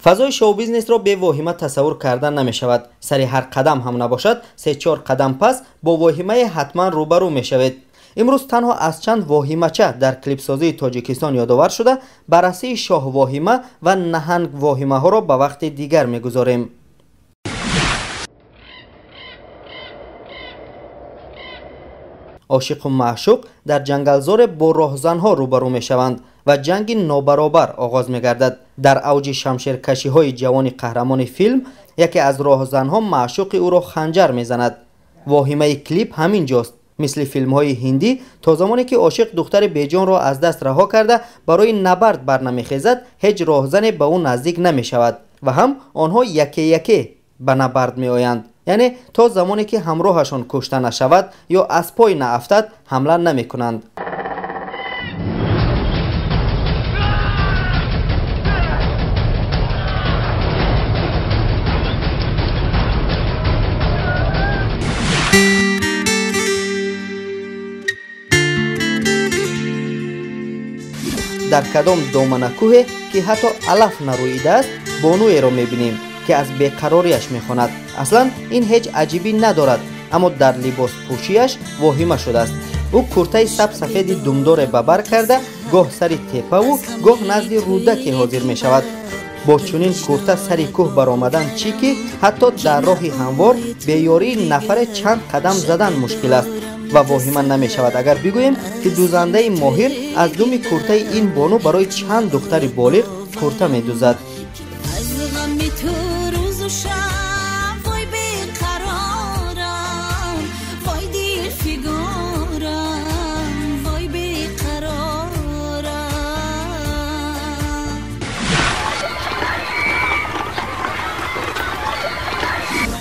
فضای شو بیزنس را به واهمه تصور کردن نمی شود. سری هر قدم هم نباشد 3-4 قدم پس با واهمه حتما روبرو می شوید. امروز تنها از چند واهمه‌چه در کلیپ سازی تاجیکستان یادآور شده بررسی شاه واهمه و نهنگ واهمه ها را به وقت دیگر می گذاریم. عاشق و معشوق در جنگلزار با راهزنها روبرو می شوند و جنگ نابرابر آغاز می گردد. در اوج شمشیرکشی های جوان قهرمان فیلم یکی از راهزنها معشوق او را خنجر می زند. واهمه کلیپ همین جاست. مثل فیلم های هندی تا زمانی که عاشق دختر بیجان را از دست رها کرده برای نبرد برنمی خیزد هیچ راهزن به او نزدیک نمی شود و هم آنها یکی یکی به نبرد می آیند. یعنی تا زمانی که همراهشان کشته نشود یا از پای نافتد حمله نمی کنند. در کدام دامنه کوه که حتی علف نرویده است بانوی را میبینیم که از بیقراریش میخواند. اصلا این هیچ عجیبی ندارد، اما در لباس پوشیش واهمه شده است. او کرته سبز سفید دمدار ببر کرده گاه سری تپه و گاه نزد رودک حاضر میشود. با چنین کرته سری کوه برآمدن چی که حتی در راه هموار به یاری نفر چند قدم زدن مشکل است و واهمه نمی شود اگر بگوییم که دوزنده ماهر از دم کرته این بانو برای چند دختر بالغ کرته می دوزد.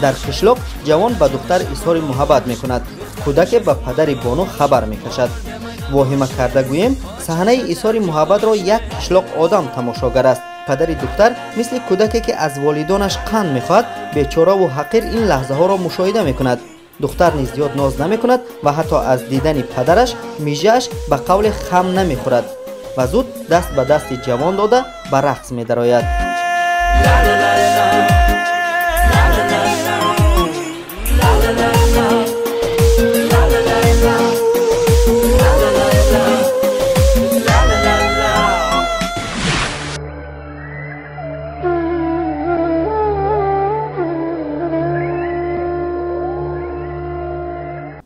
در قشلاق جوان به دختر اظهار محبت می کند. کودک به پدر بانو خبر می کشد. واهمه کرده گوییم صحنه اظهار محبت را یک قشلاق آدم تماشاگر است. پدر دختر مثل کودکی که از والدانش قند می خواهد بیچاره و حقیر این لحظه ها را مشاهده می کند. دختر نیز زیاد ناز نمی کند و حتی از دیدن پدرش میژه‌اش به قول خم نمی خورد و زود دست به دست جوان داده به رقص می درآید.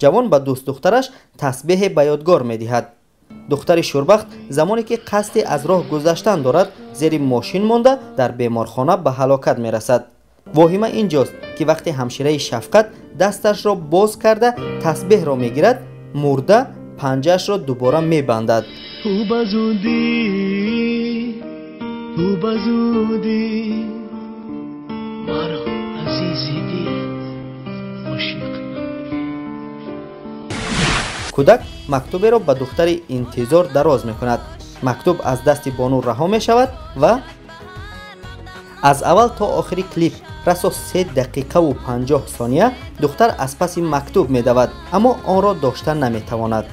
جوان به دوست دخترش تسبیح به یادگار می دهد. دختر شوربخت زمانی که قصد از راه گذشتن دارد زیر ماشین مانده در بیمارخانه به هلاکت می رسد. واهمه اینجاست که وقتی همشیره شفقت دستش را باز کرده تسبیح را می گیرد مرده پنجه‌اش را دوباره می بندد. کودک مکتوبی را به دختر انتظار دراز می کند. مکتوب از دست بانو رها می شود و از اول تا آخری کلیپ رسا 3 دقیقه و 50 ثانیه دختر از پس مکتوب می دود اما آن را داشتن نمی تواند.